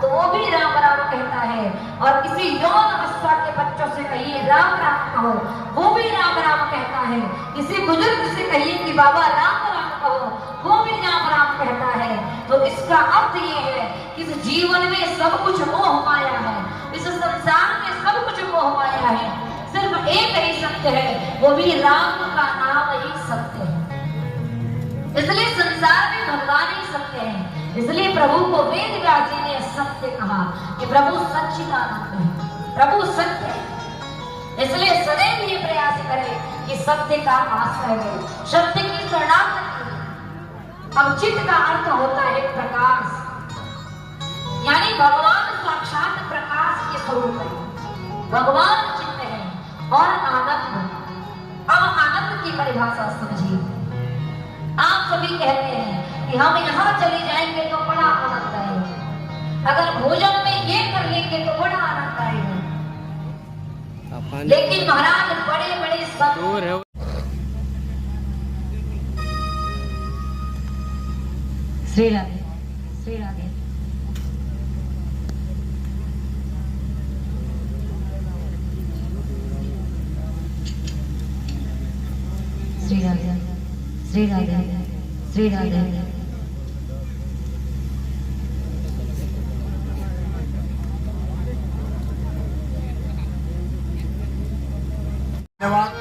तो वो भी राम राम कहता है। और किसी यौन अवस्था के बच्चों से कहिए राम राम कहो, वो भी राम राम कहता है। किसी बुजुर्ग से कहिए कि बाबा राम राम कहो, वो भी राम राम कहता है। तो इसका अर्थ ये है कि इस जीवन में सब कुछ मोह माया है, इस संसार में सब कुछ मोह माया है। सिर्फ एक ही सत्य है, वो भी राम का नाम ही सत्य है। इसलिए संसार में भगवान ही सत्य है। इसलिए प्रभु को वेद व्यास जी ने सत्य कहा कि प्रभु सच्चिदानंद है, प्रभु सत्य है। इसलिए सदैव ये प्रयास करें कि सत्य का आश्रय है, सत्य की शरणागति। अब चित्त का अर्थ होता है प्रकाश, यानी भगवान साक्षात प्रकाश के स्वरूप है, भगवान चित्त है। और आनंद, अब आनंद की परिभाषा समझिए। आप सभी कहते हैं कि हम यहाँ चले जाएंगे तो बड़ा आनंद आएगा, अगर भोजन में ये कर लेंगे तो बड़ा आनंद आएगा। लेकिन महाराज बड़े बड़े संत श्री राधे, श्री राधे, श्री राधे, श्री राधे, श्री राधे। धन्यवाद।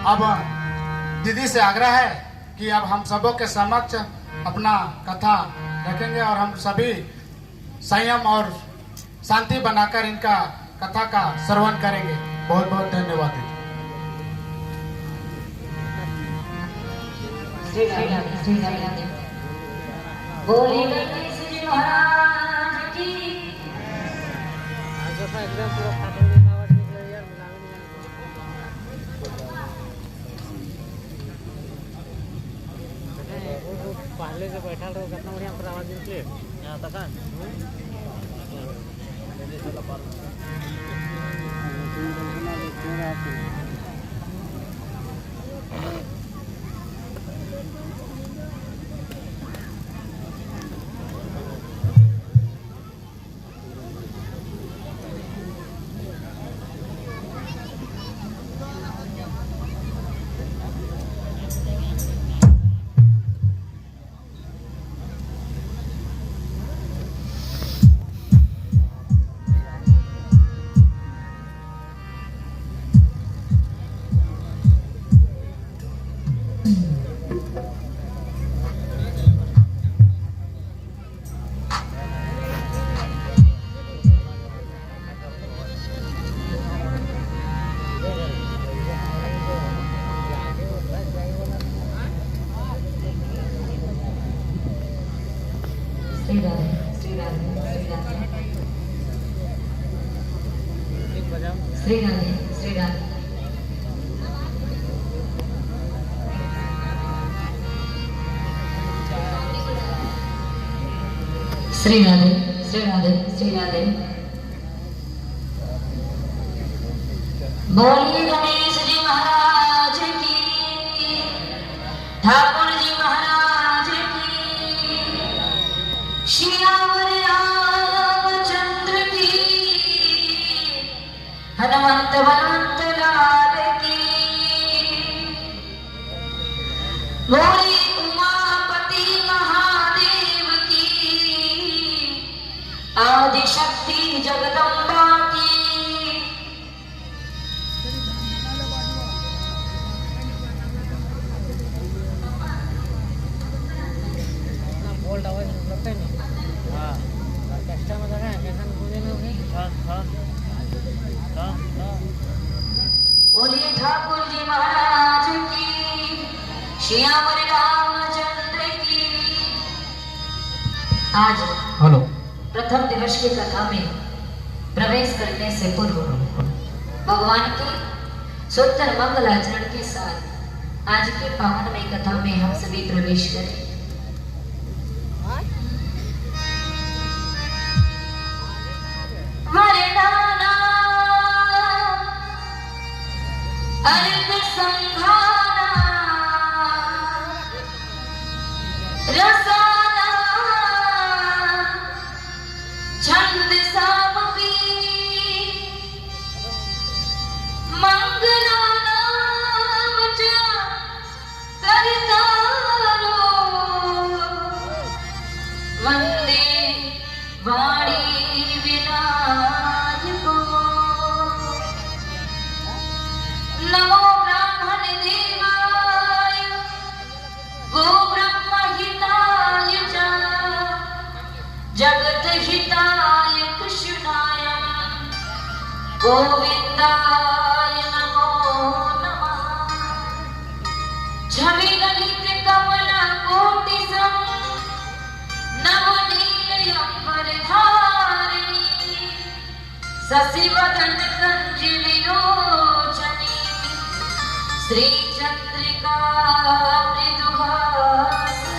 अब दीदी से आग्रह है कि अब हम सबों के समक्ष अपना कथा रखेंगे और हम सभी संयम और शांति बनाकर इनका कथा का श्रवण करेंगे। बहुत बहुत धन्यवाद दीदी। बोले गणेश जी महाराज की। पहले से बैठा रहो, कितना बढ़िया पर आवाज निकले यहाँ तक। श्री राधे, श्री राधे, श्री राधे, श्री राधे। श्री राधे, श्री राधे, श्री राधे। बोलिए गणेश जी महाराज की, ठाकुर जी महाराज की, श्री रामचंद्र की, हनुमंत बलवंत लाल की। बोली उमापति महादेव की, आदि शक्ति जगदम्बा की। बोलिए ठाकुर जी महाराज की, श्याम रामचंद्र की। आज हेलो, प्रथम दिवस की कथा में प्रवेश करने से पूर्व भगवान के सुंदर मंगल आचरण के साथ आज के पावनमय कथा में हम सभी प्रवेश करें। मरणाना अर्थ संघाना रसाना नंद सामपी मंगला नाम करतारो वंदे वाणी विनायको नमो ब्राह्मण देवाय गो ब्रह्म हिताय च जगत हिताय कृष्णाय गोविंदाय नमो नमः छवि ललित कमल कोटि सम नवनील अंबरधारिणी शशिवदन कंज विलोचनी श्री चंद्रिका मृदुहासिनी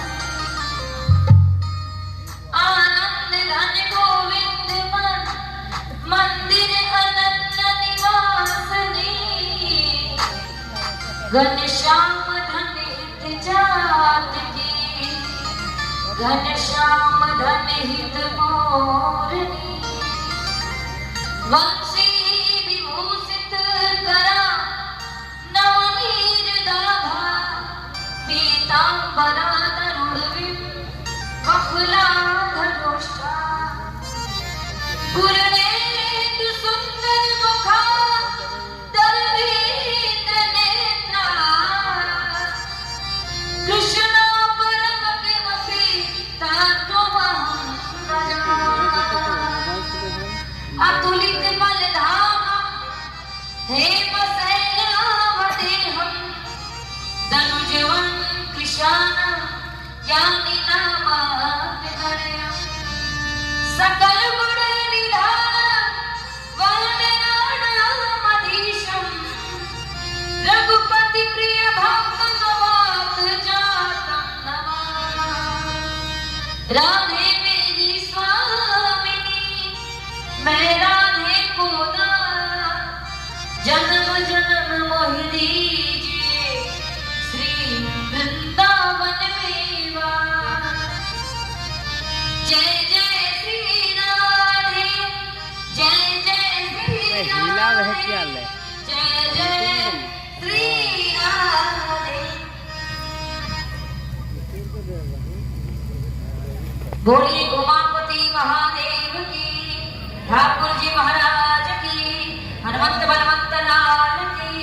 आनंद धन गोविंद मन मंदिर अनंत निवासनी घनश्याम धन हित जात की घनश्याम धन हित मोरनी वंशी विभूषित करा नवनीर दाभा पीतांबरा तरुण कफला धनुषा पूर्णेन्दु सुंदर मुखा दरवीन्द्र नेत्रा कृष्ण परम किमपि तत्त्वमहं न जानामि अतुलित बलधामं हेमशैलावदेहं धनुजवं कृशानं ज्ञानिनामाभ्यहरयम् सकल गुण निधानं वन्दनानामधीशं रघुपति प्रिय भक्तवात जातं नमामि राधे मेरी स्वामिनी मैं राधे को दास जन्म जन्म मोहि दीजिए श्री वृंदावन में वास जय जय श्री राधे जय जय श्री हीला वह राधे क्या ले जय जय श्री राधे बोलिए उमापति महादेव की ठाकुर जी महाराज की हनुमंत बलवंत लाल की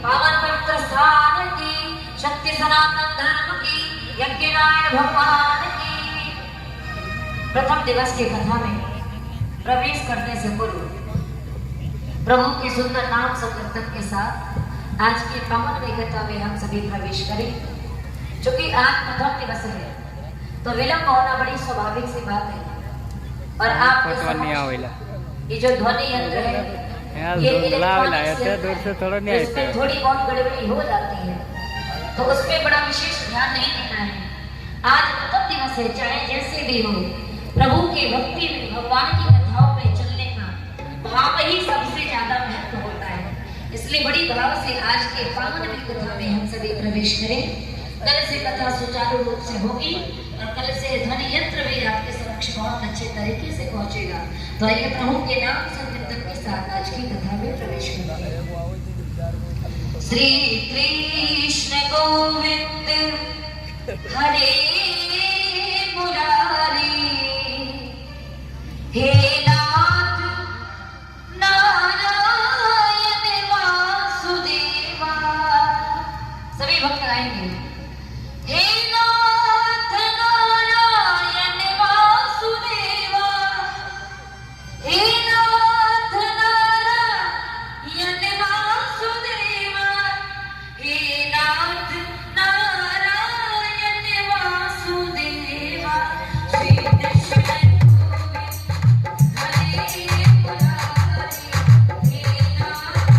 पावन पवित्र स्थान की शक्ति सनातन धर्म की यज्ञनारायण भगवान की। प्रथम दिवस की कथा में प्रवेश करने से पूर्व प्रभु के सुंदर नाम संकीर्तन के साथ आज की पावन कथा में हम सभी प्रवेश करें। चूंकि आज प्रथम दिवस है तो विलंब होना बड़ी स्वाभाविक सी बात है और आपके समक्ष ये जो ध्वनि यंत्र है ये इलेक्ट्रॉनिक दूर से थोड़ा नहीं इसमें आते थोड़ी बहुत गड़बड़ी हो जाती है तो उसमें बड़ा विशेष ध्यान नहीं देना है। आज प्रथम दिवस है, चाहे जैसे भी हो प्रभु के भक्ति में भगवान की कथाओं में चलने का भाव ही सबसे ज्यादा महत्व होता है। इसलिए बड़ी भाव से आज के पावन कथा में हम सभी प्रवेश करें। कल से कथा सुचारू रूप से होगी और कल से ध्वनि यंत्र भी आपके समक्ष बहुत अच्छे तरीके से पहुंचेगा। तो आइए प्रभु के नाम संकीर्तन के साथ आज की कथा में प्रवेश करें। श्री कृष्ण गोविंद हरे मुरारी हे नाथ नारायण वासुदेवा। सभी भक्त गाएंगे हे नाथ नारायण वासुदेवा हे नाथ नारायण वासुदेवा हे नाथ नारायण वासुदेवा। श्री कृष्ण गोविंद हरे मुरारी हे नाथ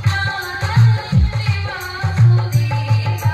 नारायण वासुदेवा।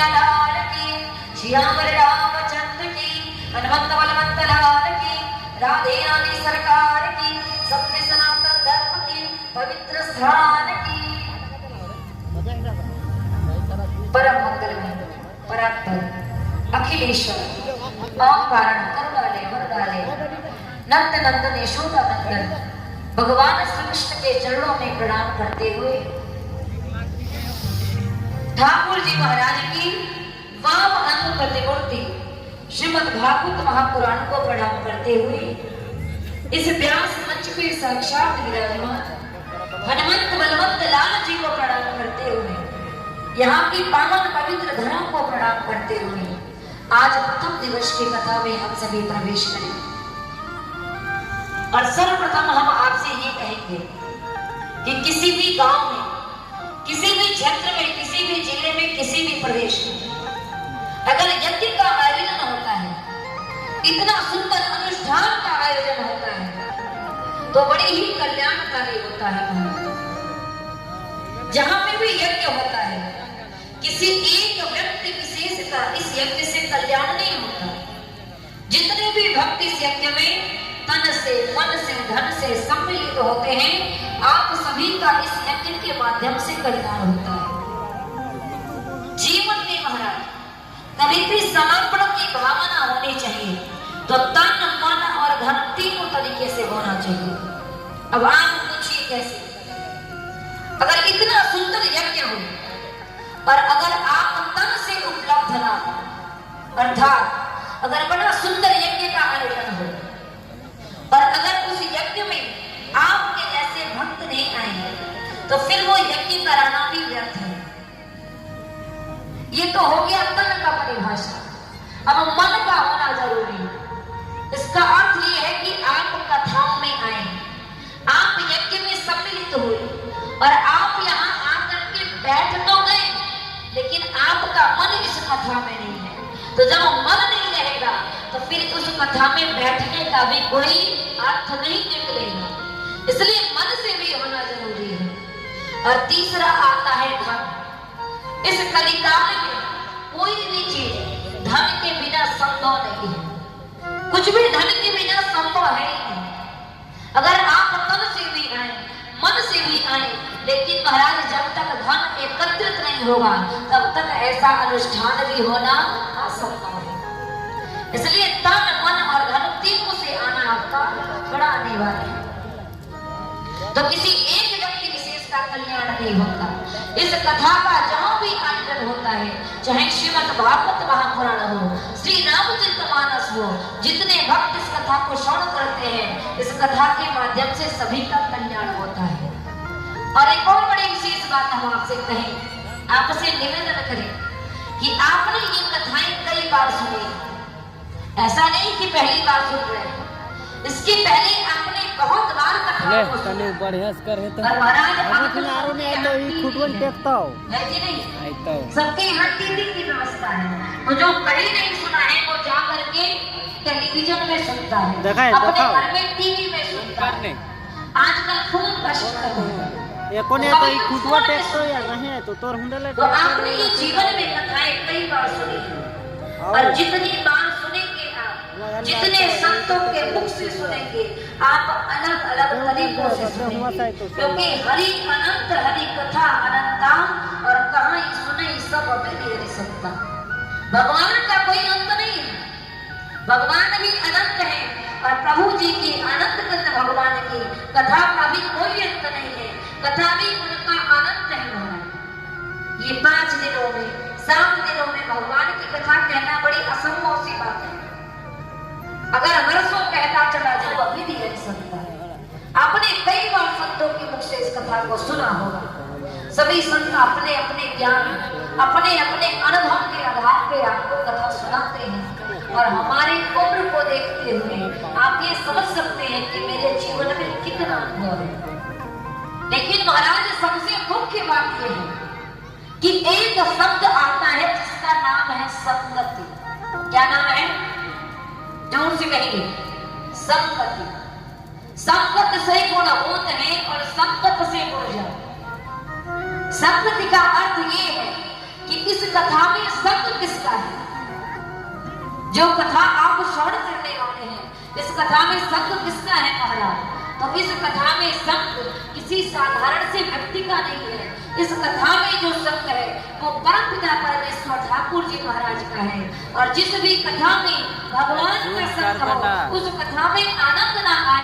कन्हैया लाल की, श्यामर रामचंद्र की, हनुमंत बलवंत लाल की, राधे रानी सरकार की, सत्य सनातन धर्म की, पवित्र स्थान की। परम मंगलमय परात्पर अखिलेश्वर ओम कारण करुणालय वरदालय नंद नंदन यशोदा नंदन भगवान श्री कृष्ण के चरणों में प्रणाम करते हुए ठाकुर जी महाराज की वाम अंग प्रतिमूर्ति श्रीमद् भागवत महापुराण को प्रणाम करते हुए इस व्यास मंच पे साक्षात विराजमान हनुमंत बलवंत लाल जी को प्रणाम करते हुए यहाँ की पावन पवित्र धर्म को प्रणाम करते हुए आज प्रथम दिवस की कथा में हम सभी प्रवेश करें। और सर्वप्रथम हम आपसे ये कहेंगे कि किसी भी गांव में, किसी भी क्षेत्र में, किसी भी जिले में, किसी भी प्रदेश में अगर यज्ञ का आयोजन होता है, इतना सुंदर अनुष्ठान का आयोजन होता है, तो बड़ी ही कल्याणकारी होता है। जहां में भी यज्ञ होता है, किसी एक व्यक्ति विशेष का इस यज्ञ से कल्याण नहीं होता। जितने भी भक्त इस यज्ञ में तन से, मन से, धन से सम्मिलित होते हैं, आप सभी का इस यज्ञ के माध्यम से कल्याण होता है। जीवन में महाराज कभी भी समर्पण की भावना होनी चाहिए, तो तन, मन और धन तीनों तरीके से होना चाहिए। अब आप पूछिए कैसे? अगर इतना सुंदर यज्ञ हो और अगर आप तन से उपलब्ध ना हो, अर्थात अगर बड़ा सुंदर यज्ञ का आयोजन हो और अगर उस यज्ञ में आपके जैसे भक्त नहीं आए, तो फिर वो यज्ञ कराना भी व्यर्थ है। ये तो हो गया तन का परिभाषा। अब मन का होना जरूरी है। इसका अर्थ ये है कि आप कथाओं में आए, आप यज्ञ में सम्मिलित हुए और आप यहाँ आकर के बैठ तो गए, लेकिन आपका मन इस कथा में नहीं है। तो जब मन नहीं रहेगा तो फिर उस कथा में बैठने का भी कोई अर्थ नहीं निकलेगा। इसलिए मन से भी होना जरूरी है। और तीसरा आता है धन। इस कलिकाल में कोई भी चीज धन के बिना संभव नहीं है। कुछ भी धन के बिना संभव है ही नहीं। अगर आप तन से भी आए, मन से भी आए, लेकिन महाराज जब तक धन एकत्रित नहीं होगा तब तक ऐसा अनुष्ठान भी होना असंभव है। इसलिए तन, मन और धन तीनों से आना आपका बड़ा अनिवार्य है। तो किसी एक व्यक्ति विशेष का कल्याण नहीं होता। इस कथा का जहां भी आयोजन होता है, चाहे श्रीमद् भागवत महापुराण हो, श्री रामचरितमानस हो, जितने भक्त इस कथा को श्रवण करते हैं, इस कथा के माध्यम से सभी का कल्याण होता है। और एक और बड़ी विशेष बात हम आपसे कहें, आपसे निवेदन करें कि आपने ये कथाएं कई बार सुनी। ऐसा नहीं कि पहली बार सुन रहे हैं, इसके पहले आपने बहुत बार कथाओं को सुना। बढ़िया कर है तो और महाराज किनारों में तो ये फुटबॉल देखता हो है कि नहीं? आइता सबके यहाँ टीवी की व्यवस्था है, तो जो कहीं नहीं सुना है वो जा करके टेलीविजन में सुनता है, अपने घर में टीवी में सुनता है। आजकल खूब कष्ट कर रहे हैं। ये कोने तो ये फुटबॉल देखता या नहीं है तो तोर हुंडले तो आपने ये जीवन में कथाएं कई बार सुनी है, और जितनी बार सुनेंगे आप, जितने संतों के मुख से सुनेंगे आप, अलग अलग तरीकों से सुनेंगे। क्योंकि हरि अनंत, हरि कथा अनंता, और कहाँ ही सुने सब अभी सकता। भगवान का कोई अंत नहीं है, भगवान भी अनंत है और प्रभु जी की अनंत कंद भगवान की कथा का भी कोई अंत नहीं है। कथा भी उनका अनंत है। ये 5 दिनों में, 7 दिनों में भगवान की कथा कहना बड़ी असंभव सी बात है। अगर वर्षों कहता चला जाए अभी भी नहीं सकता। आपने कई बार संतों के मुख से इस कथा को सुना होगा। सभी संत अपने अपने ज्ञान, अपने अपने अनुभव के आधार पे आपको कथा सुनाते हैं, और हमारी उम्र को देखते हुए आप ये समझ सकते हैं कि मेरे जीवन में कितना अनुभव है। लेकिन महाराज सबसे मुख्य बात यह है कि एक शब्द आता है जिसका नाम है संगति। क्या नाम है? जोर से कहिए, संगति। संगत से गुण होते हैं और संगत से गुण जाते। संगति का अर्थ ये है कि इस कथा में संग किसका है? जो कथा आप श्रवण करने वाले हैं, इस कथा में संग किसका है महाराज? तो इस कथा में संग किसी साधारण से व्यक्ति का नहीं है। इस कथा में जो संग है वो परम पिता परमेश्वर ठाकुर जी महाराज का है। और जिस भी कथा में भगवान का संग हो, उस कथा में आनंद ना आए।